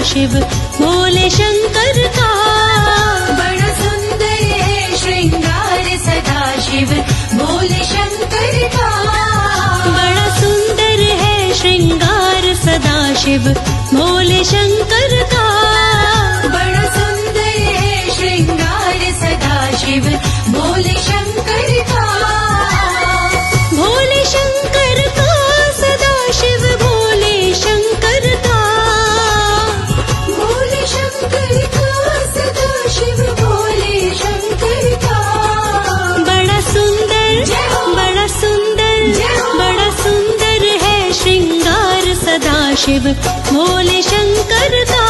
शिव भोले शंकर का। बड़ा सुंदर है श्रृंगार सदा शिव भोले शंकर का। बड़ा सुंदर है श्रृंगार सदा शिव भोले शंकर का। बड़ा सुंदर है श्रृंगार सदा शिव भोले शंकर का। भोले शंकर का सदा शिव भोले शंकर का। भोले शंकर का सदा शिव भोले शंकर का। बड़ा सुंदर जय हो। बड़ा सुंदर जय हो। बड़ा सुंदर है श्रृंगार सदा शिव भोले शंकर का।